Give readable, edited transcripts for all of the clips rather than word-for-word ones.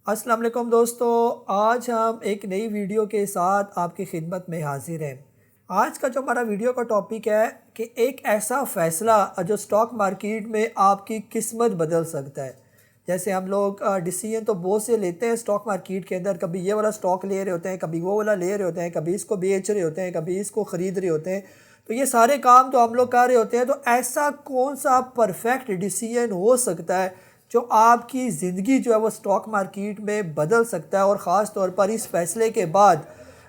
अस्सलाम वालेकुम दोस्तों, आज हम एक नई वीडियो के साथ आपकी खिदमत में हाजिर हैं। आज का जो हमारा वीडियो का टॉपिक है कि एक ऐसा फ़ैसला जो स्टॉक मार्केट में आपकी किस्मत बदल सकता है। जैसे हम लोग डिसीजन तो बहुत से लेते हैं स्टॉक मार्केट के अंदर, कभी ये वाला स्टॉक ले रहे होते हैं, कभी वो वाला ले रहे होते हैं, कभी इसको बेच रहे होते हैं, कभी इसको ख़रीद रहे होते हैं। तो ये सारे काम तो हम लोग कर रहे होते हैं। तो ऐसा कौन सा परफेक्ट डिसीजन हो सकता है जो आपकी ज़िंदगी जो है वो स्टॉक मार्केट में बदल सकता है। और ख़ास तौर पर इस फैसले के बाद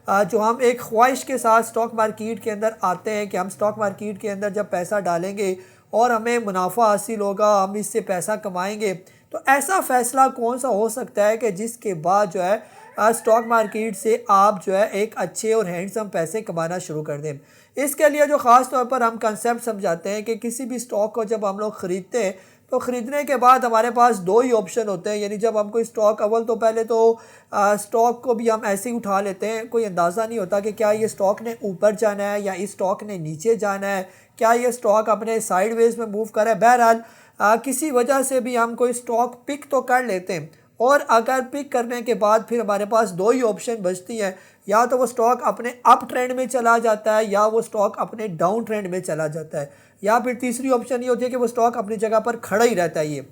जो हम एक ख्वाहिश के साथ स्टॉक मार्केट के अंदर आते हैं कि हम स्टॉक मार्केट के अंदर जब पैसा डालेंगे और हमें मुनाफा हासिल होगा, हम इससे पैसा कमाएंगे। तो ऐसा फ़ैसला कौन सा हो सकता है कि जिसके बाद जो है स्टॉक मार्केट से आप जो है एक अच्छे और हैंडसम पैसे कमाना शुरू कर दें। इसके लिए जो ख़ास तौर पर हम कंसेप्ट समझाते हैं कि किसी भी स्टॉक को जब हम लोग ख़रीदते हैं तो ख़रीदने के बाद हमारे पास दो ही ऑप्शन होते हैं। यानी जब हम कोई स्टॉक, अव्वल तो पहले तो स्टॉक को भी हम ऐसे ही उठा लेते हैं, कोई अंदाज़ा नहीं होता कि क्या ये स्टॉक ने ऊपर जाना है या इस स्टॉक ने नीचे जाना है, क्या ये स्टॉक अपने साइडवेज में मूव कर रहा है। बहरहाल किसी वजह से भी हम कोई स्टॉक पिक तो कर लेते हैं, और अगर पिक करने के बाद फिर हमारे पास दो ही ऑप्शन बचती हैं। या तो वो स्टॉक अपने अप ट्रेंड में चला जाता है या वो स्टॉक अपने डाउन ट्रेंड में चला जाता है, या फिर तीसरी ऑप्शन ये होती है कि वो स्टॉक अपनी जगह पर खड़ा ही रहता है। ये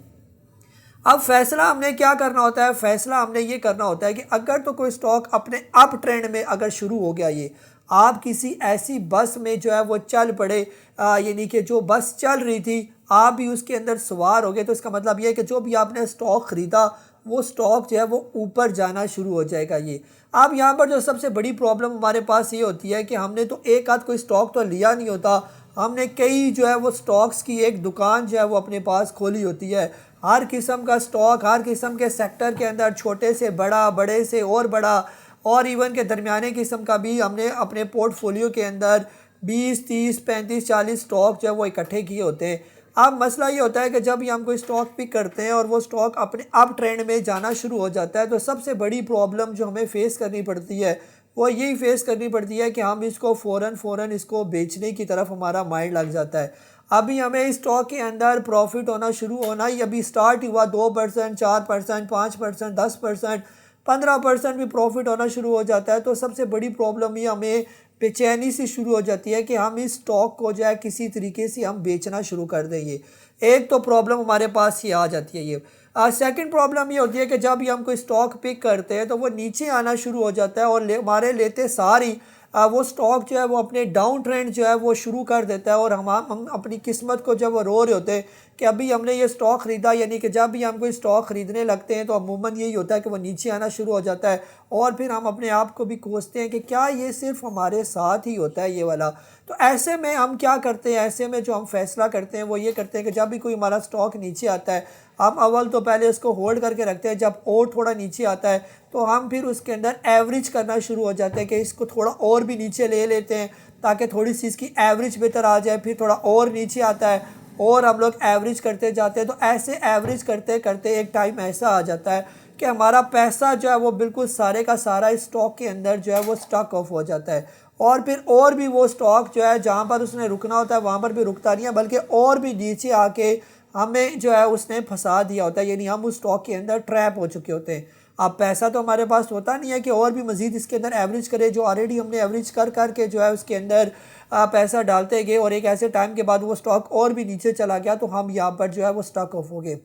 अब फैसला हमने क्या करना होता है, फैसला हमने ये करना होता है कि अगर तो कोई स्टॉक अपने अप ट्रेंड में अगर शुरू हो गया, ये आप किसी ऐसी बस में जो है वो चल पड़े, यानी कि जो बस चल रही थी आप भी उसके अंदर सवार हो गए, तो इसका मतलब ये है कि जो भी आपने स्टॉक ख़रीदा वो स्टॉक जो है वो ऊपर जाना शुरू हो जाएगा। ये अब यहाँ पर जो सबसे बड़ी प्रॉब्लम हमारे पास ये होती है कि हमने तो एक आध कोई स्टॉक तो लिया नहीं होता, हमने कई जो है वो स्टॉक्स की एक दुकान जो है वो अपने पास खोली होती है। हर किस्म का स्टॉक, हर किस्म के सेक्टर के अंदर, छोटे से बड़ा, बड़े से और बड़ा, और इवन के दरमियाने किस्म का भी हमने अपने पोर्टफोलियो के अंदर 20, 30, 35, 40 स्टॉक जो है वो इकट्ठे किए होते हैं। अब मसला ये होता है कि जब भी हम कोई स्टॉक पिक करते हैं और वो स्टॉक अपने अप ट्रेंड में जाना शुरू हो जाता है, तो सबसे बड़ी प्रॉब्लम जो हमें फ़ेस करनी पड़ती है वो यही फेस करनी पड़ती है कि हम इसको फ़ौरन इसको बेचने की तरफ हमारा माइंड लग जाता है। अभी हमें इस स्टॉक के अंदर प्रॉफिट होना शुरू होना ही अभी स्टार्ट हुआ, 2%, 4%, 5%, 10%, 15% भी प्रॉफिट होना शुरू हो जाता है। तो सबसे बड़ी प्रॉब्लम ये हमें बेचैनी से शुरू हो जाती है कि हम इस स्टॉक को जो है किसी तरीके से हम बेचना शुरू कर देंगे। एक तो प्रॉब्लम हमारे पास ये आ जाती है। ये सेकंड प्रॉब्लम ये होती है कि जब भी हम कोई स्टॉक पिक करते हैं तो वो नीचे आना शुरू हो जाता है, और हमारे लेते सारी वो स्टॉक जो है वो अपने डाउन ट्रेंड जो है वो शुरू कर देता है। और हम अपनी किस्मत को जब वो रो रहे होते हैं कि अभी हमने ये स्टॉक ख़रीदा, यानी कि जब भी हम कोई स्टॉक ख़रीदने लगते हैं तो अमूमन यही होता है कि वो नीचे आना शुरू हो जाता है, और फिर हम अपने आप को भी कोसते हैं कि क्या ये सिर्फ हमारे साथ ही होता है ये वाला। तो ऐसे में हम क्या करते हैं, ऐसे में जो हम फैसला करते हैं वो ये करते हैं कि जब भी कोई हमारा स्टॉक नीचे आता है, हम अव्वल तो पहले उसको होल्ड करके रखते हैं। जब और थोड़ा नीचे आता है तो हम फिर उसके अंदर एवरेज करना शुरू हो जाते हैं कि इसको थोड़ा और भी नीचे ले लेते हैं ताकि थोड़ी सी इसकी एवरेज बेहतर आ जाए। फिर थोड़ा और नीचे आता है और हम लोग एवरेज करते जाते हैं। तो ऐसे एवरेज करते करते एक टाइम ऐसा आ जाता है कि हमारा पैसा जो है वो बिल्कुल सारे का सारा इस स्टॉक के अंदर जो है वो स्टक ऑफ हो जाता है, और फिर और भी वो स्टॉक जो है जहाँ पर उसने रुकना होता है वहाँ पर भी रुकता नहीं है, बल्कि और भी नीचे आके हमें जो है उसने फंसा दिया होता है। यानी हम उस स्टॉक के अंदर ट्रैप हो चुके होते हैं। अब पैसा तो हमारे पास होता नहीं है कि और भी मज़ीद इसके अंदर एवरेज करें, जो ऑलरेडी हमने एवरेज कर करके जो है उसके अंदर पैसा डालते गए, और एक ऐसे टाइम के बाद वो स्टॉक और भी नीचे चला गया तो हम यहाँ पर जो है वो स्टक ऑफ हो गए।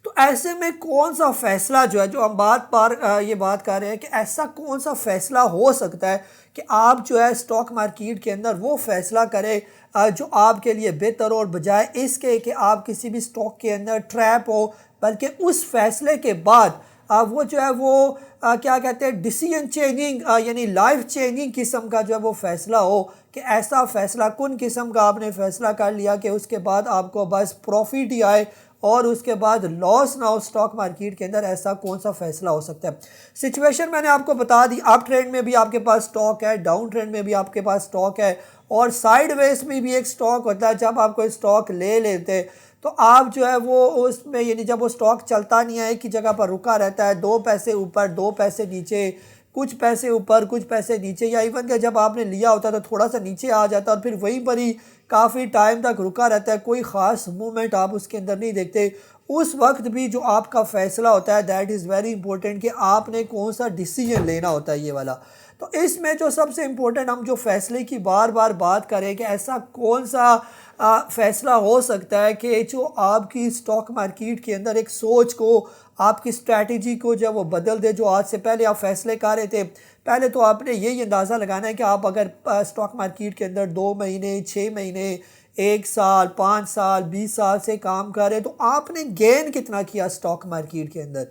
तो ऐसे में कौन सा फ़ैसला जो है, जो हम ये बात कर रहे हैं कि ऐसा कौन सा फ़ैसला हो सकता है कि आप जो है स्टॉक मार्केट के अंदर वो फ़ैसला करें जो आपके लिए बेहतर हो, और बजाय इसके कि आप किसी भी स्टॉक के अंदर ट्रैप हो, बल्कि उस फ़ैसले के बाद वो जो है वो क्या कहते हैं, डिसीजन चेंजिंग यानी लाइफ चेंजिंग किस्म का जो है वो फ़ैसला हो, कि ऐसा फ़ैसला कौन किस्म का आपने फ़ैसला कर लिया कि उसके बाद आपको बस प्रॉफिट ही आए और उसके बाद लॉस ना हो स्टॉक मार्केट के अंदर। ऐसा कौन सा फ़ैसला हो सकता है? सिचुएशन मैंने आपको बता दी, अप ट्रेंड में भी आपके पास स्टॉक है, डाउन ट्रेंड में भी आपके पास स्टॉक है, और साइडवेज में भी एक स्टॉक होता है। जब आप कोई स्टॉक ले लेते हैं तो आप जो है वो उसमें, यानी जब वो स्टॉक चलता नहीं है, एक ही जगह पर रुका रहता है, 2 पैसे ऊपर 2 पैसे नीचे, कुछ पैसे ऊपर कुछ पैसे नीचे, या इवन के जब आपने लिया होता है तो थोड़ा सा नीचे आ जाता है और फिर वहीं पर ही काफ़ी टाइम तक रुका रहता है, कोई ख़ास मूवमेंट आप उसके अंदर नहीं देखते। उस वक्त भी जो आपका फ़ैसला होता है दैट इज़ वेरी इंपॉर्टेंट कि आपने कौन सा डिसीजन लेना होता है ये वाला। तो इसमें जो सबसे इम्पोर्टेंट हम जो फ़ैसले की बार बार बात करें कि ऐसा कौन सा फ़ैसला हो सकता है कि जो आपकी स्टॉक मार्केट के अंदर एक सोच को, आपकी स्ट्रैटेजी को जब वो बदल दे। जो आज से पहले आप फ़ैसले कर रहे थे, पहले तो आपने यही अंदाज़ा लगाना है कि आप अगर स्टॉक मार्केट के अंदर 2 महीने, 6 महीने, 1 साल, 5 साल, 20 साल से काम कर रहे हैं तो आपने गेन कितना किया स्टॉक मार्केट के अंदर।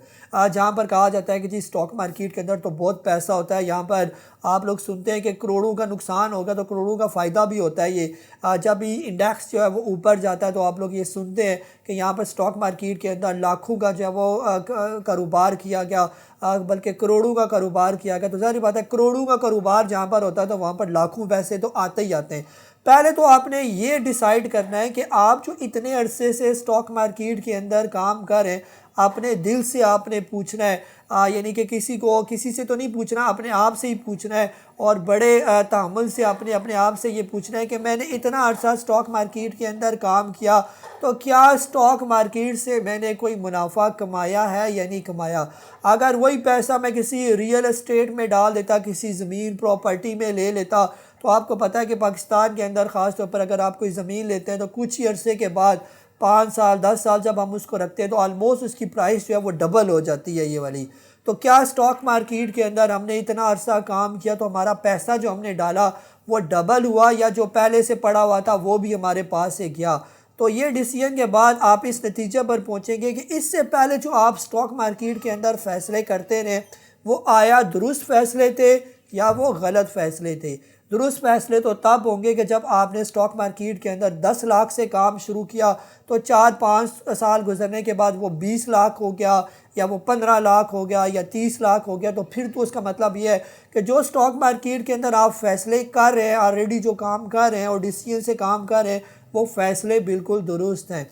जहाँ पर कहा जाता है कि जी स्टॉक मार्केट के अंदर तो बहुत पैसा होता है, यहाँ पर आप लोग सुनते हैं कि करोड़ों का नुकसान होगा तो करोड़ों का फ़ायदा भी होता है। ये जब भी इंडेक्स जो है वो ऊपर जाता है तो आप लोग ये सुनते हैं कि यहाँ पर स्टॉक मार्केट के अंदर लाखों का जो है वो कारोबार किया गया, बल्कि करोड़ों का कारोबार किया गया। तो ज़ाहिर बात है करोड़ों का कारोबार जहाँ पर होता है तो वहाँ पर लाखों पैसे तो आते ही आते हैं। पहले तो आपने ये डिसाइड करना है कि आप जो इतने अरसे से स्टॉक मार्केट के अंदर काम कर रहे हैं, अपने दिल से आपने पूछना है, यानी कि किसी से तो नहीं पूछना, अपने आप से ही पूछना है। और बड़े तहम्मुल से आपने अपने आप से ये पूछना है कि मैंने इतना अरसा स्टॉक मार्केट के अंदर काम किया तो क्या स्टॉक मार्केट से मैंने कोई मुनाफा कमाया है या नहीं कमाया। अगर वही पैसा मैं किसी रियल एस्टेट में डाल देता, किसी ज़मीन प्रॉपर्टी में ले लेता, तो आपको पता है कि पाकिस्तान के अंदर ख़ास तौर पर अगर आप कोई ज़मीन लेते हैं तो कुछ ही अरसे के बाद 5 साल 10 साल जब हम उसको रखते हैं तो आलमोस्ट उसकी प्राइस जो है वो डबल हो जाती है ये वाली। तो क्या स्टॉक मार्केट के अंदर हमने इतना अरसा काम किया तो हमारा पैसा जो हमने डाला वो डबल हुआ, या जो पहले से पड़ा हुआ था वो भी हमारे पास से गया। तो ये डिसीजन के बाद आप इस नतीजे पर पहुँचेंगे कि इससे पहले जो आप स्टॉक मार्केट के अंदर फ़ैसले करते रहे वो आया दुरुस्त फ़ैसले थे या वो गलत फ़ैसले थे। दुरुस्त फ़ैसले तो तब होंगे कि जब आपने स्टॉक मार्केट के अंदर 10 लाख से काम शुरू किया तो 4-5 साल गुजरने के बाद वो 20 लाख हो गया, या वो 15 लाख हो गया, या 30 लाख हो गया। तो फिर तो उसका मतलब ये है कि जो स्टॉक मार्केट के अंदर आप फ़ैसले कर रहे हैं, ऑलरेडी जो काम कर रहे हैं और डिसीजन से काम कर रहे हैं, वो फ़ैसले बिल्कुल दुरुस्त हैं।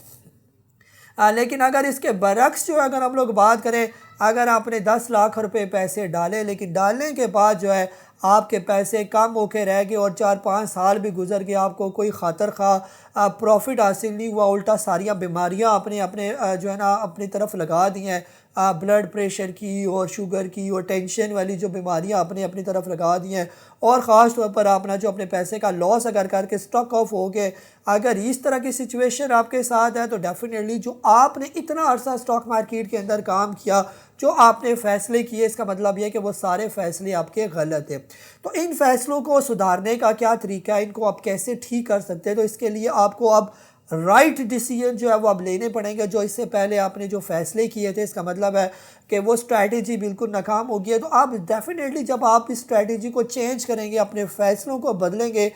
लेकिन अगर इसके बरक्स जो है अगर हम लोग बात करें, अगर आपने 10 लाख रुपए पैसे डाले लेकिन डालने के बाद जो है आपके पैसे कम होके रह गए और 4-5 साल भी गुजर गए, आपको कोई खातर खा प्रॉफिट हासिल नहीं हुआ, उल्टा सारियाँ बीमारियाँ आपने अपने जो है ना अपनी तरफ लगा दी हैं। ब्लड प्रेशर की और शुगर की और टेंशन वाली जो बीमारियाँ आपने अपनी तरफ लगा दी हैं, और ख़ास तौर पर अपना जो अपने पैसे का लॉस अगर करके स्टॉक ऑफ हो गए, अगर इस तरह की सिचुएशन आपके साथ है तो डेफिनेटली जो आपने इतना अरसा स्टॉक मार्केट के अंदर काम किया, जो आपने फ़ैसले किए, इसका मतलब यह है कि वो सारे फ़ैसले आपके गलत हैं। तो इन फ़ैसलों को सुधारने का क्या तरीका है, इनको आप कैसे ठीक कर सकते हैं, तो इसके लिए आपको अब राइट डिसीजन जो है वो अब लेने पड़ेंगे। जो इससे पहले आपने जो फ़ैसले किए थे, इसका मतलब है कि वो स्ट्रैटेजी बिल्कुल नाकाम हो गई है। तो आप डेफ़िनेटली जब आप इस स्ट्रैटेजी को चेंज करेंगे, अपने फ़ैसलों को बदलेंगे,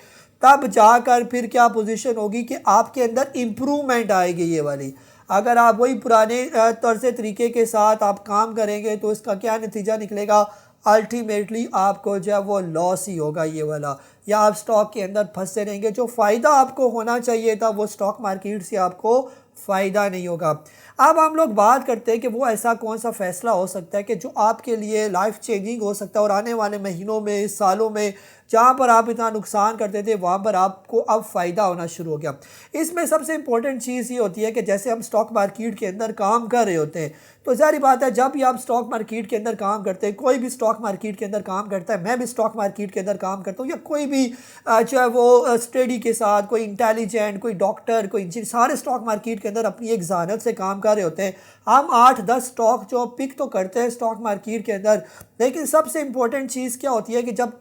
तब जाकर फिर क्या पोजीशन होगी कि आपके अंदर इम्प्रूवमेंट आएगी ये वाली। अगर आप वही पुराने तर्ज़ तरीके के साथ आप काम करेंगे तो इसका क्या नतीजा निकलेगा, अल्टीमेटली आपको जो है वो लॉस ही होगा ये वाला, या आप स्टॉक के अंदर फंसे रहेंगे। जो फ़ायदा आपको होना चाहिए था वो स्टॉक मार्केट से आपको फ़ायदा नहीं होगा। अब हम लोग बात करते हैं कि वो ऐसा कौन सा फ़ैसला हो सकता है कि जो आपके लिए लाइफ चेंजिंग हो सकता है, और आने वाले महीनों में, सालों में जहाँ पर आप इतना नुकसान करते थे वहाँ पर आपको अब फ़ायदा होना शुरू हो गया। इसमें सबसे इम्पोर्टेंट चीज़ ये होती है कि जैसे हम स्टॉक मार्केट के अंदर काम कर रहे होते हैं, तो ज़ाहिर बात है जब भी आप स्टॉक मार्केट के अंदर काम करते हैं, कोई भी स्टॉक मार्केट के अंदर काम करता है, मैं भी स्टॉक मार्केट के अंदर काम करता हूँ, या कोई भी जो है वो स्टडी के साथ, कोई इंटेलिजेंट, कोई डॉक्टर, कोई इंजीनियर, सारे स्टॉक मार्केट के अंदर अपनी एक जहानत से काम कर रहे होते हैं। हम 8-10 स्टॉक जो पिक तो करते हैं स्टॉक मार्केट के अंदर, लेकिन सबसे इम्पोर्टेंट चीज़ क्या होती है कि जब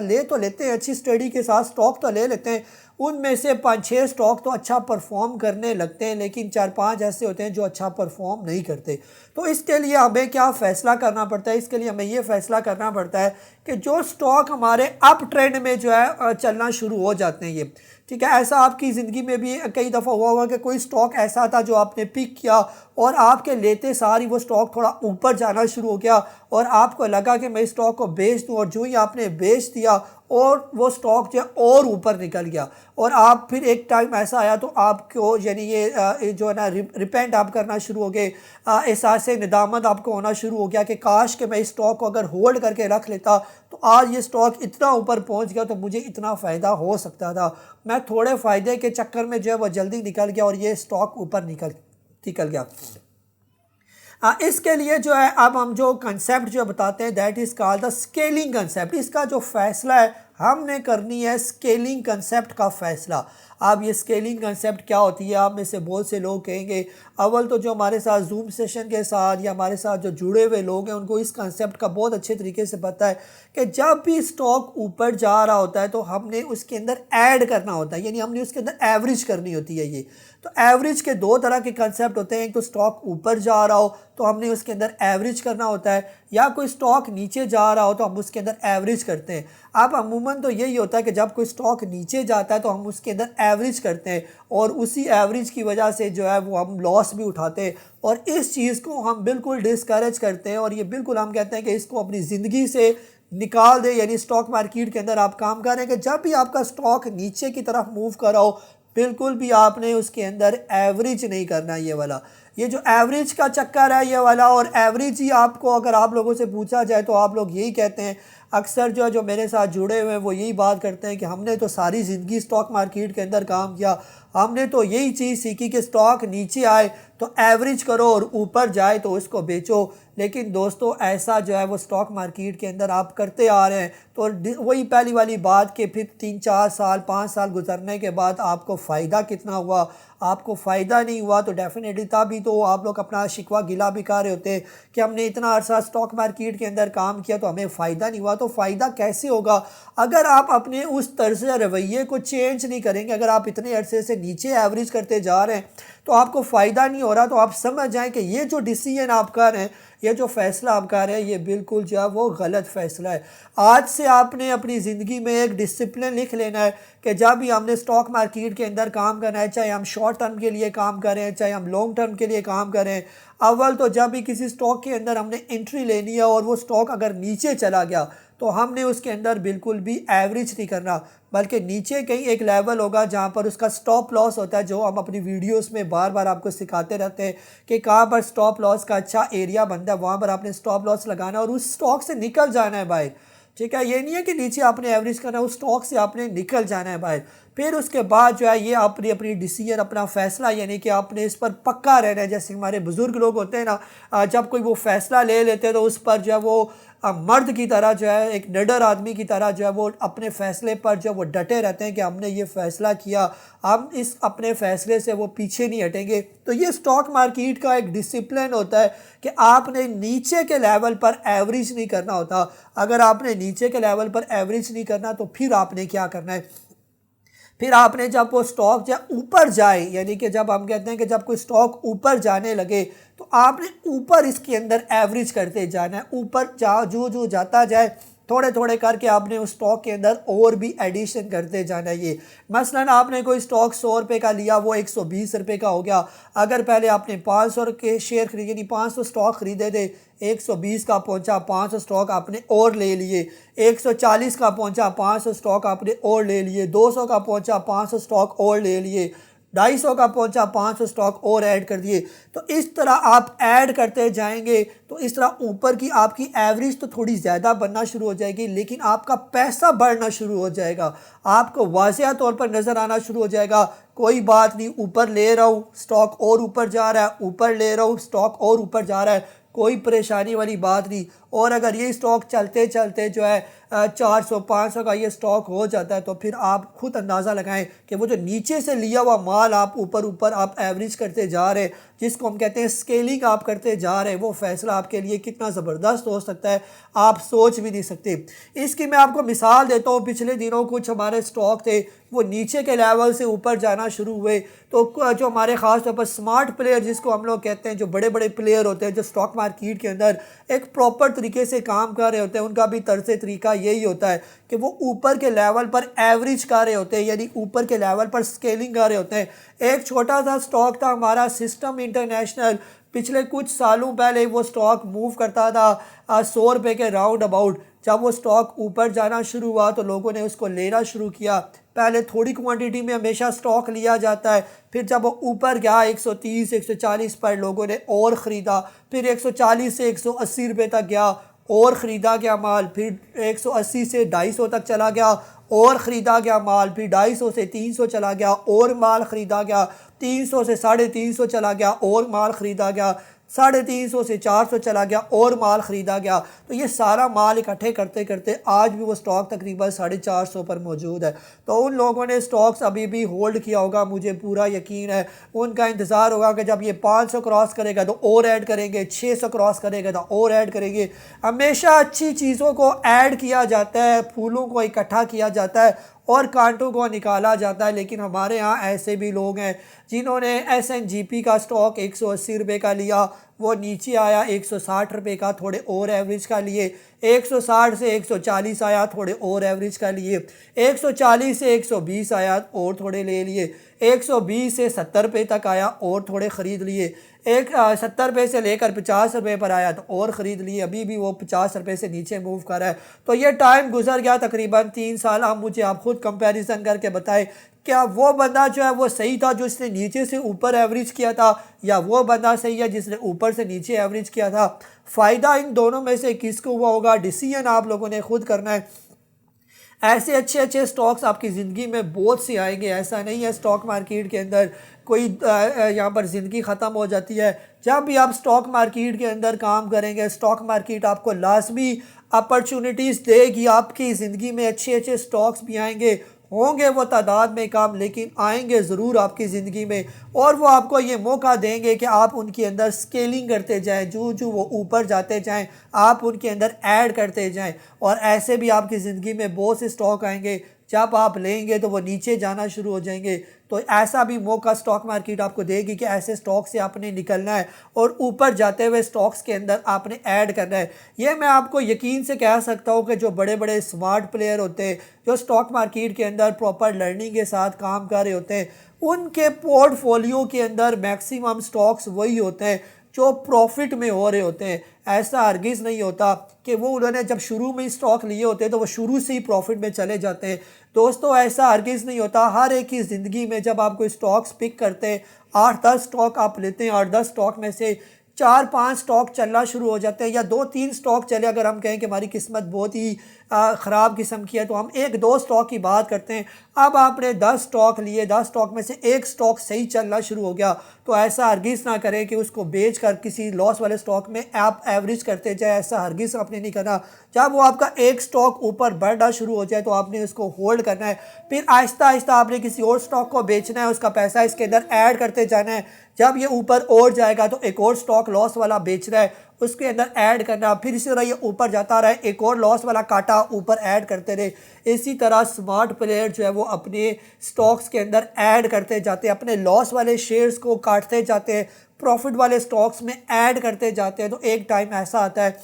ले तो लेते हैं अच्छी स्टडी के साथ, स्टॉक तो ले लेते हैं, उनमें से 5-6 स्टॉक तो अच्छा परफॉर्म करने लगते हैं, लेकिन 4-5 ऐसे होते हैं जो अच्छा परफॉर्म नहीं करते। तो इसके लिए हमें क्या फ़ैसला करना पड़ता है, इसके लिए हमें ये फ़ैसला करना पड़ता है कि जो स्टॉक हमारे अप ट्रेंड में जो है चलना शुरू हो जाते हैं ये, ठीक है। ऐसा आपकी ज़िंदगी में भी कई दफ़ा हुआ होगा कि कोई स्टॉक ऐसा था जो आपने पिक किया और आपके लेते सारी वो स्टॉक थोड़ा ऊपर जाना शुरू हो गया और आपको लगा कि मैं इस स्टॉक को बेच दूँ, और जो ही आपने बेच दिया और वो स्टॉक जो है और ऊपर निकल गया, और आप फिर एक टाइम ऐसा आया तो आपको यानी ये जो है ना रिपेंट आप करना शुरू हो गए, एहसास नदामत आपको होना शुरू हो गया कि काश कि मैं इस स्टॉक को अगर होल्ड करके रख लेता तो आज ये स्टॉक इतना ऊपर पहुंच गया तो मुझे इतना फ़ायदा हो सकता था। मैं थोड़े फ़ायदे के चक्कर में जो है वो जल्दी निकल गया और ये स्टॉक ऊपर निकल निकल गया। इसके लिए जो है अब हम जो कंसेप्ट जो बताते हैं that is called the scaling concept. इसका जो फैसला है हमने करनी है स्केलिंग कंसेप्ट का फैसला। अब ये स्केलिंग कंसेप्ट क्या होती है, आप में से बहुत से लोग कहेंगे अव्वल तो जो हमारे साथ जूम सेशन के साथ या हमारे साथ जो जुड़े हुए लोग हैं उनको इस कंसेप्ट का बहुत अच्छे तरीके से पता है कि जब भी स्टॉक ऊपर जा रहा होता है तो हमने उसके अंदर ऐड करना होता है, यानी हमने उसके अंदर एवरेज करनी होती है। ये तो एवरेज के दो तरह के कंसेप्ट होते हैं, एक तो स्टॉक ऊपर जा रहा हो तो हमने उसके अंदर एवरेज करना होता है, या कोई स्टॉक नीचे जा रहा हो तो हम उसके अंदर एवरेज करते हैं। अब अमूमन तो यही होता है कि जब कोई स्टॉक नीचे जाता है तो हम उसके अंदर एवरेज करते हैं और उसी एवरेज की वजह से जो है वो हम लॉस भी उठाते हैं और इस चीज़ को हम बिल्कुल डिस्करेज करते हैं और ये बिल्कुल हम कहते हैं कि इसको अपनी ज़िंदगी से निकाल दे। यानी स्टॉक मार्केट के अंदर आप काम कर रहे हैं कि जब भी आपका स्टॉक नीचे की तरफ मूव कर रहा हो बिल्कुल भी आपने उसके अंदर एवरेज नहीं करना। ये वाला ये जो एवरेज का चक्कर है ये वाला, और एवरेज ही आपको अगर आप लोगों से पूछा जाए तो आप लोग यही कहते हैं, अक्सर जो मेरे साथ जुड़े हुए हैं वो यही बात करते हैं कि हमने तो सारी ज़िंदगी स्टॉक मार्केट के अंदर काम किया, हमने तो यही चीज़ सीखी कि स्टॉक नीचे आए तो एवरेज करो और ऊपर जाए तो उसको बेचो। लेकिन दोस्तों ऐसा जो है वो स्टॉक मार्केट के अंदर आप करते आ रहे हैं तो वही पहली वाली बात कि फिर 3-4 साल 5 साल गुजरने के बाद आपको फ़ायदा कितना हुआ, आपको फ़ायदा नहीं हुआ तो डेफिनेटली तभी तो आप लोग अपना शिकवा गिला भी कर रहे होते हैं कि हमने इतना अरसा स्टॉक मार्केट के अंदर काम किया तो हमें फ़ायदा नहीं हुआ। तो फ़ायदा कैसे होगा अगर आप अपने उस तर्ज रवैये को चेंज नहीं करेंगे। अगर आप इतने अरसे से नीचे एवरेज करते जा रहे हैं तो आपको फ़ायदा नहीं हो रहा, तो आप समझ जाएं कि ये जो डिसीजन आप कर रहे हैं, ये जो फ़ैसला आप कर रहे हैं ये बिल्कुल जो है वो गलत फ़ैसला है। आज से आपने अपनी ज़िंदगी में एक डिसिप्लिन लिख लेना है कि जब भी हमने स्टॉक मार्केट के अंदर काम करना है, चाहे हम शॉर्ट टर्म के लिए काम करें चाहे हम लॉन्ग टर्म के लिए काम करें, अव्वल तो जब भी किसी स्टॉक के अंदर हमने एंट्री लेनी है और वो स्टॉक अगर नीचे चला गया तो हमने उसके अंदर बिल्कुल भी एवरेज नहीं करना, बल्कि नीचे कहीं एक लेवल होगा जहाँ पर उसका स्टॉप लॉस होता है, जो हम अपनी वीडियोस में बार बार आपको सिखाते रहते हैं कि कहाँ पर स्टॉप लॉस का अच्छा एरिया बनता है, वहाँ पर आपने स्टॉप लॉस लगाना और उस स्टॉक से निकल जाना है बाहर। ठीक है, ये नहीं है कि नीचे आपने एवरेज करना है, उस स्टॉक से आपने निकल जाना है बाहर। फिर उसके बाद जो है ये अपनी अपनी डिसीजन अपना फ़ैसला, यानी कि आपने इस पर पक्का रहना है। जैसे हमारे बुज़ुर्ग लोग होते हैं ना, जब कोई वो फ़ैसला ले लेते हैं तो उस पर जो है वो मर्द की तरह जो है एक निडर आदमी की तरह जो है वो अपने फ़ैसले पर जो वो डटे रहते हैं कि हमने ये फ़ैसला किया, हम इस अपने फ़ैसले से वो पीछे नहीं हटेंगे। तो ये स्टॉक मार्केट का एक डिसिप्लिन होता है कि आपने नीचे के लेवल पर एवरेज नहीं करना होता। अगर आपने नीचे के लेवल पर एवरेज नहीं करना तो फिर आपने क्या करना है, फिर आपने जब वो स्टॉक जब ऊपर जाए, यानी कि जब हम कहते हैं कि जब कोई स्टॉक ऊपर जाने लगे तो आपने ऊपर इसके अंदर एवरेज करते जाना है। ऊपर जो जाता जाए थोड़े थोड़े करके आपने उस स्टॉक के अंदर और भी एडिशन करते जाना है। ये मसलन आपने कोई स्टॉक 100 रुपये का लिया, वो 120 रुपये का हो गया। अगर पहले आपने 500 के शेयर खरीदे, यानी 500 स्टॉक खरीदे थे, 120 का पहुंचा, 500 स्टॉक आपने और ले लिए, 140 का पहुंचा, 500 स्टॉक आपने और ले लिए, 200 का पहुंचा, 500 स्टॉक और ले लिए, 250 का पहुंचा, 500 स्टॉक और ऐड कर दिए। तो इस तरह आप ऐड करते जाएंगे तो इस तरह ऊपर की आपकी एवरेज तो थोड़ी ज़्यादा बनना शुरू हो जाएगी, लेकिन आपका पैसा बढ़ना शुरू हो जाएगा, आपको वाज़िया तौर पर नज़र आना शुरू हो जाएगा। कोई बात नहीं, ऊपर ले रहा हूँ स्टॉक और ऊपर जा रहा है, ऊपर ले रहा हूँ स्टॉक और ऊपर जा रहा है, कोई परेशानी वाली बात नहीं। और अगर ये स्टॉक चलते चलते जो है 400-500 का ये स्टॉक हो जाता है तो फिर आप खुद अंदाज़ा लगाएं कि वो जो नीचे से लिया हुआ माल आप ऊपर आप एवरेज करते जा रहे हैं, जिसको हम कहते हैं स्केलिंग आप करते जा रहे हैं, वो फ़ैसला आपके लिए कितना ज़बरदस्त हो सकता है आप सोच भी नहीं सकते। इसकी मैं आपको मिसाल देता हूँ। पिछले दिनों कुछ हमारे स्टॉक थे वो नीचे के लेवल से ऊपर जाना शुरू हुए, तो जो हमारे ख़ास तौर पर स्मार्ट प्लेयर जिसको हम लोग कहते हैं, जो बड़े बड़े प्लेयर होते हैं जो स्टॉक मार्केट के अंदर एक प्रॉपर तरीके से काम कर रहे होते हैं, उनका भी तर्ज तरीका यही होता है कि वो ऊपर के लेवल पर एवरेज कर रहे होते हैं, यानी ऊपर के लेवल पर स्केलिंग कर रहे होते हैं। एक छोटा सा स्टॉक था हमारा सिस्टम इंटरनेशनल, पिछले कुछ सालों पहले वो स्टॉक मूव करता था 100 रुपये के राउंड अबाउट। जब वो स्टॉक ऊपर जाना शुरू हुआ तो लोगों ने उसको लेना शुरू किया। पहले थोड़ी क्वांटिटी में हमेशा स्टॉक लिया जाता है, फिर जब वो ऊपर गया 130-140 पर लोगों ने और ख़रीदा, फिर 140 से 180 रुपये तक गया और ख़रीदा गया माल, फिर 180 से 250 तक चला गया और ख़रीदा गया माल, फिर 250 से 300 चला गया और माल ख़रीदा गया, 300 से 350 चला गया और माल ख़रीदा गया, 350 से 400 चला गया और माल ख़रीदा गया। तो ये सारा माल इकट्ठे करते करते आज भी वो स्टॉक तकरीबन 450 पर मौजूद है। तो उन लोगों ने स्टॉक्स अभी भी होल्ड किया होगा, मुझे पूरा यकीन है। उनका इंतज़ार होगा कि जब ये 500 क्रॉस करेगा तो और ऐड करेंगे, 600 क्रॉस करेगा तो और ऐड करेंगे। हमेशा अच्छी चीज़ों को ऐड किया जाता है, फूलों को इकट्ठा किया जाता है और कांटों को निकाला जाता है। लेकिन हमारे यहाँ ऐसे भी लोग हैं जिन्होंने SNGP का स्टॉक 180 रुपये का लिया, वो नीचे आया 160 रुपये का, थोड़े और एवरेज का लिए, 160 से 140 आया, थोड़े और एवरेज का लिए, 140 से 120 आया और थोड़े ले लिए, 120 से 70 रुपये तक आया और थोड़े ख़रीद लिए, 70 रुपये से लेकर 50 रुपये पर आया तो और ख़रीद लिए। अभी भी वो 50 रुपये से नीचे मूव कर रहा है। तो ये टाइम गुजर गया तकरीबन 3 साल। अब मुझे आप खुद कंपैरिजन करके बताएं, क्या वो बंदा जो है वो सही था जो इसने नीचे से ऊपर एवरेज किया था, या वो बंदा सही है जिसने ऊपर से नीचे एवरेज किया था? फ़ायदा इन दोनों में से किसको हुआ होगा? डिसीजन आप लोगों ने खुद करना है। ऐसे अच्छे अच्छे स्टॉक्स आपकी ज़िंदगी में बहुत से आएंगे। ऐसा नहीं है स्टॉक मार्केट के अंदर कोई यहाँ पर ज़िंदगी ख़त्म हो जाती है। जब भी आप स्टॉक मार्केट के अंदर काम करेंगे, स्टॉक मार्केट आपको लाजमी अपॉर्चुनिटीज़ देगी। आपकी ज़िंदगी में अच्छे अच्छे स्टॉक्स भी आएंगे, होंगे वो तादाद में कम, लेकिन आएंगे ज़रूर आपकी ज़िंदगी में, और वो आपको ये मौका देंगे कि आप उनके अंदर स्केलिंग करते जाएं। जो जो वो ऊपर जाते जाएं आप उनके अंदर ऐड करते जाएं। और ऐसे भी आपकी ज़िंदगी में बहुत से स्टॉक आएंगे, जब आप लेंगे तो वो नीचे जाना शुरू हो जाएंगे। तो ऐसा भी मौका स्टॉक मार्केट आपको देगी कि ऐसे स्टॉक से आपने निकलना है और ऊपर जाते हुए स्टॉक्स के अंदर आपने ऐड करना है। ये मैं आपको यकीन से कह सकता हूँ कि जो बड़े बड़े स्मार्ट प्लेयर होते हैं, जो स्टॉक मार्केट के अंदर प्रॉपर लर्निंग के साथ काम कर रहे होते हैं, उनके पोर्टफोलियो के अंदर मैक्सिमम स्टॉक्स वही होते हैं जो प्रॉफिट में हो रहे होते हैं। ऐसा हरगिज़ नहीं होता कि वो उन्होंने जब शुरू में स्टॉक लिए होते हैं तो वो शुरू से ही प्रॉफिट में चले जाते हैं। दोस्तों, ऐसा हरगिज़ नहीं होता। हर एक की ज़िंदगी में जब आप कोई स्टॉक्स पिक करते हैं, 8-10 स्टॉक आप लेते हैं, 8-10 स्टॉक में से 4-5 स्टॉक चलना शुरू हो जाते हैं, या 2-3 स्टॉक चले। अगर हम कहें कि हमारी किस्मत बहुत ही ख़राब किस्म की है तो हम 1-2 स्टॉक की बात करते हैं। अब आपने 10 स्टॉक लिए, 10 स्टॉक में से एक स्टॉक सही चलना शुरू हो गया, तो ऐसा हरगिज़ ना करें कि उसको बेच कर किसी लॉस वाले स्टॉक में आप एवरेज करते जाए। ऐसा हरगिज़ आपने नहीं करना। जब वो आपका एक स्टॉक ऊपर बढ़ना शुरू हो जाए तो आपने उसको होल्ड करना है, फिर आहिस्ता आहिस्ता आपने किसी और स्टॉक को बेचना है, उसका पैसा इसके अंदर ऐड करते जाना है। जब ये ऊपर और जाएगा तो एक और स्टॉक लॉस वाला बेचना है, उसके अंदर ऐड करना, फिर इसी तरह ये ऊपर जाता रहे, एक और लॉस वाला काटा ऊपर ऐड करते रहे। इसी तरह स्मार्ट प्लेयर जो है वो अपने स्टॉक्स के अंदर ऐड करते जाते हैं, अपने लॉस वाले शेयर्स को काटते जाते हैं, प्रॉफिट वाले स्टॉक्स में ऐड करते जाते हैं। तो एक टाइम ऐसा आता है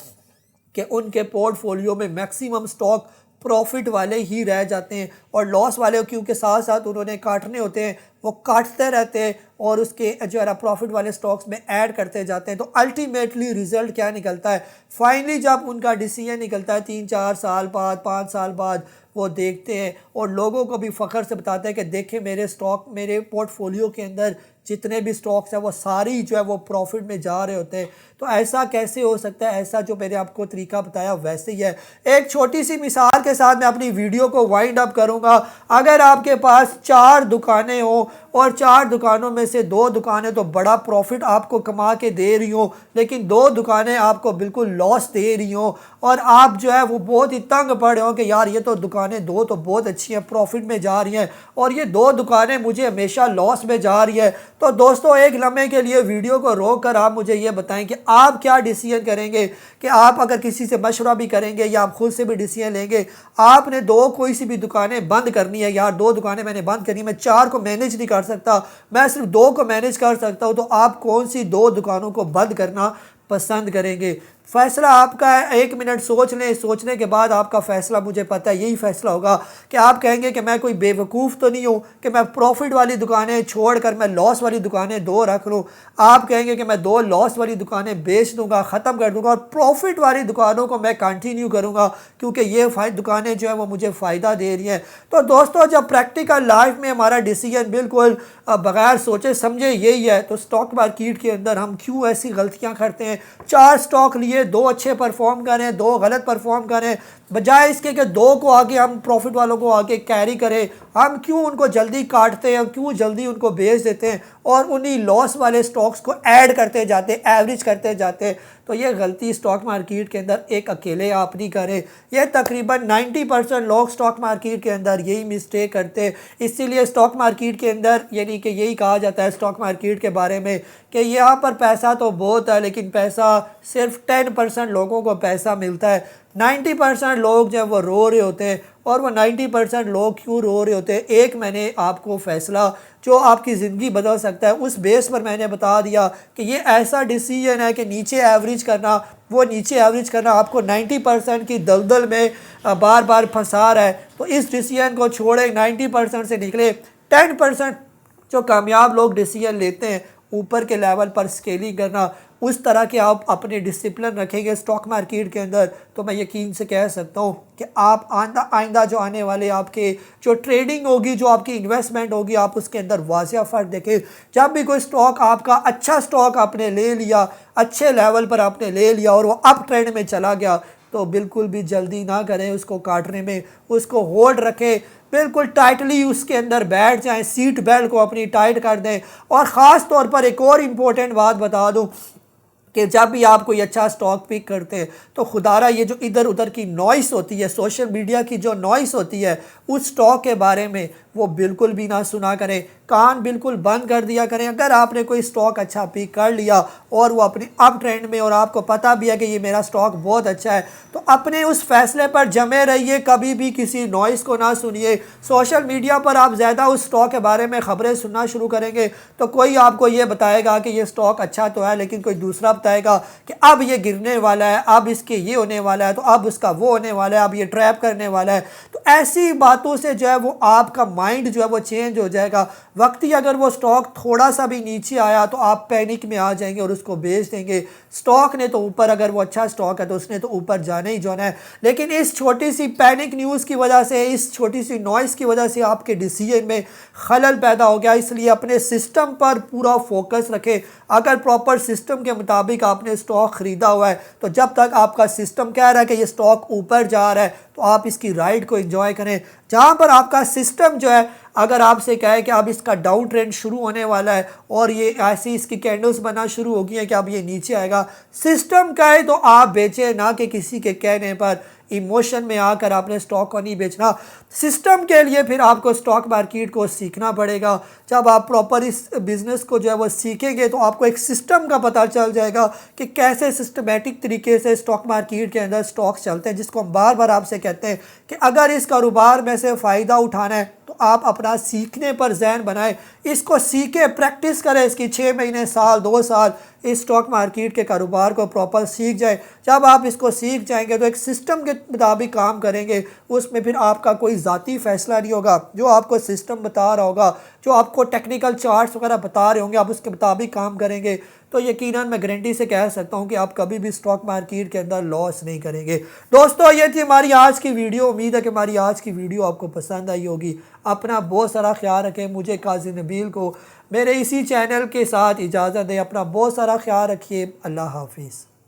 कि उनके पोर्टफोलियो में मैक्सिमम स्टॉक प्रॉफिट वाले ही रह जाते हैं, और लॉस वाले क्योंकि साथ साथ उन्होंने काटने होते हैं, वो काटते रहते हैं और उसके जो है ना प्रॉफिट वाले स्टॉक्स में ऐड करते जाते हैं। तो अल्टीमेटली रिज़ल्ट क्या निकलता है? फाइनली जब उनका डिसीजन निकलता है 3-4 साल बाद, 5 साल बाद, वो देखते हैं और लोगों को भी फ़ख्र से बताते हैं कि देखें मेरे स्टॉक, मेरे पोर्टफोलियो के अंदर जितने भी स्टॉक्स हैं वो सारी जो है वो प्रॉफिट में जा रहे होते हैं। तो ऐसा कैसे हो सकता है? ऐसा जो मैंने आपको तरीका बताया वैसे ही है। एक छोटी सी मिसाल के साथ मैं अपनी वीडियो को वाइंड अप करूंगा। अगर आपके पास 4 दुकानें हो और 4 दुकानों में से 2 दुकानें तो बड़ा प्रॉफिट आपको कमा के दे रही हो, लेकिन 2 दुकानें आपको बिल्कुल लॉस दे रही हो, और आप जो है वो बहुत ही तंग पड़े हो कि यार ये तो दुकानें 2 तो बहुत अच्छी हैं, प्रॉफिट में जा रही हैं, और ये 2 दुकानें मुझे हमेशा लॉस में जा रही है। तो दोस्तों, एक लम्हे के लिए वीडियो को रोक कर आप मुझे ये बताएं कि आप क्या डिसीजन करेंगे, कि आप अगर किसी से मशवरा भी करेंगे या आप खुद से भी डिसीजन लेंगे। आपने 2 कोई सी भी दुकानें बंद करनी है, यार 2 दुकानें मैंने बंद करनी, मैं 4 को मैनेज नहीं कर सकता, मैं सिर्फ 2 को मैनेज कर सकता हूं, तो आप कौन सी 2 दुकानों को बंद करना पसंद करेंगे? फैसला आपका है। 1 मिनट सोच लें, सोचने के बाद आपका फ़ैसला मुझे पता है यही फ़ैसला होगा कि आप कहेंगे कि मैं कोई बेवकूफ़ तो नहीं हूँ कि मैं प्रॉफिट वाली दुकानें छोड़कर मैं लॉस वाली दुकानें 2 रख लूँ। आप कहेंगे कि मैं 2 लॉस वाली दुकानें बेच दूँगा, ख़त्म कर दूँगा, और प्रॉफिट वाली दुकानों को मैं कंटिन्यू करूँगा क्योंकि ये दुकानें जो है वो मुझे फ़ायदा दे रही हैं। तो दोस्तों, जब प्रैक्टिकल लाइफ में हमारा डिसीजन बिल्कुल बग़ैर सोचे समझे यही है, तो स्टॉक मार्केट के अंदर हम क्यों ऐसी गलतियाँ करते हैं? 4 स्टॉक लिए, 2 अच्छे परफॉर्म करें, 2 गलत परफॉर्म करें, बजाय इसके कि दो को आगे हम प्रॉफिट वालों को आगे कैरी करें, हम क्यों उनको जल्दी काटते हैं, क्यों जल्दी उनको बेच देते हैं और उन्हीं लॉस वाले स्टॉक्स को ऐड करते जाते, एवरेज करते जाते। तो ये गलती स्टॉक मार्केट के अंदर एक अकेले आप नहीं करें, ये तकरीबन 90% लोग स्टॉक मार्केट के अंदर यही मिस्टेक करते। इसीलिए स्टॉक मार्केट के अंदर यानी कि यही कहा जाता है स्टॉक मार्केट के बारे में कि यहाँ पर पैसा तो बहुत है लेकिन पैसा सिर्फ 10% लोगों को पैसा मिलता है। 90% लोग जब वो रो रहे होते हैं, और वो 90% लोग क्यों रो रहे होते हैं, एक मैंने आपको फ़ैसला जो आपकी ज़िंदगी बदल सकता है उस बेस पर मैंने बता दिया कि ये ऐसा डिसीजन है कि नीचे एवरेज करना, वो नीचे एवरेज करना आपको 90% की दलदल में बार बार फंसा रहा है। तो इस डिसीजन को छोड़े, 90% से निकले, 10% जो कामयाब लोग डिसीजन लेते हैं ऊपर के लेवल पर स्केलिंग करना, उस तरह के आप अपने डिसिप्लिन रखेंगे स्टॉक मार्केट के अंदर, तो मैं यकीन से कह सकता हूँ कि आप आइंदा जो आने वाले आपके जो ट्रेडिंग होगी, जो आपकी इन्वेस्टमेंट होगी, आप उसके अंदर वाज़िया फ़र्क देखें। जब भी कोई स्टॉक आपका अच्छा स्टॉक आपने ले लिया, अच्छे लेवल पर आपने ले लिया और वो अप ट्रेंड में चला गया, तो बिल्कुल भी जल्दी ना करें उसको काटने में, उसको होल्ड रखें, बिल्कुल टाइटली उसके अंदर बैठ जाएं, सीट बेल्ट को अपनी टाइट कर दें। और ख़ास तौर पर एक और इम्पोर्टेंट बात बता दूं कि जब भी आप कोई अच्छा स्टॉक पिक करते हैं तो खुदारा ये जो इधर उधर की नॉइस होती है, सोशल मीडिया की जो नॉइस होती है उस स्टॉक के बारे में, वो बिल्कुल भी ना सुना करें, कान बिल्कुल बंद कर दिया करें। अगर आपने कोई स्टॉक अच्छा पिक कर लिया और वो अपने अप ट्रेंड में, और आपको पता भी है कि ये मेरा स्टॉक बहुत अच्छा है, तो अपने उस फैसले पर जमे रहिए, कभी भी किसी नॉइस को ना सुनिए। सोशल मीडिया पर आप ज़्यादा उस स्टॉक के बारे में ख़बरें सुनना शुरू करेंगे तो कोई आपको ये बताएगा कि ये स्टॉक अच्छा तो है, लेकिन कोई दूसरा बताएगा कि अब ये गिरने वाला है, अब इसके ये होने वाला है, तो अब उसका वो होने वाला है, अब ये ट्रैप करने वाला है। तो ऐसी बातों से जो है वो आपका माइंड जो है वो चेंज हो जाएगा। वक्ती अगर वो स्टॉक थोड़ा सा भी नीचे आया तो आप पैनिक में आ जाएंगे और उसको बेच देंगे। स्टॉक ने तो ऊपर, अगर वो अच्छा स्टॉक है तो उसने तो ऊपर जाना ही जाना है, लेकिन इस छोटी सी पैनिक न्यूज़ की वजह से, इस छोटी सी नॉइस की वजह से आपके डिसीजन में खलल पैदा हो गया। इसलिए अपने सिस्टम पर पूरा फोकस रखें। अगर प्रॉपर सिस्टम के मुताबिक आपने स्टॉक ख़रीदा हुआ है तो जब तक आपका सिस्टम कह रहा है कि ये स्टॉक ऊपर जा रहा है तो आप इसकी राइड को एंजॉय करें। जहाँ पर आपका सिस्टम जो है अगर आपसे कहे कि अब इसका डाउन ट्रेंड शुरू होने वाला है और ये ऐसी इसकी कैंडल्स बनना शुरू हो गई है कि अब ये नीचे आएगा, सिस्टम कहे तो आप बेचें, ना कि किसी के कहने पर इमोशन में आकर आपने स्टॉक को नहीं बेचना। सिस्टम के लिए फिर आपको स्टॉक मार्केट को सीखना पड़ेगा। जब आप प्रॉपर इस बिज़नेस को जो है वो सीखेंगे तो आपको एक सिस्टम का पता चल जाएगा कि कैसे सिस्टमेटिक तरीके से स्टॉक मार्केट के अंदर स्टॉक्स चलते हैं, जिसको हम बार बार आपसे कहते हैं कि अगर इस कारोबार में से फ़ायदा उठाना है तो आप अपना सीखने पर ज़हन बनाएं, इसको सीखें, प्रैक्टिस करें, इसकी 6 महीने, साल, 2 साल इस स्टॉक मार्केट के कारोबार को प्रॉपर सीख जाए। जब आप इसको सीख जाएंगे तो एक सिस्टम के मुताबिक काम करेंगे, उसमें फिर आपका कोई ज़ाती फ़ैसला नहीं होगा। जो आपको सिस्टम बता रहा होगा, जो आपको टेक्निकल चार्ट्स वगैरह बता रहे होंगे, आप उसके मुताबिक काम करेंगे तो यकीनन मैं गारंटी से कह सकता हूं कि आप कभी भी स्टॉक मार्केट के अंदर लॉस नहीं करेंगे। दोस्तों, ये थी हमारी आज की वीडियो। उम्मीद है कि हमारी आज की वीडियो आपको पसंद आई होगी। अपना बहुत सारा ख्याल रखें। मुझे काजी नबील को मेरे इसी चैनल के साथ इजाज़त दें। अपना बहुत सारा ख्याल रखिए। अल्लाह हाफिज़।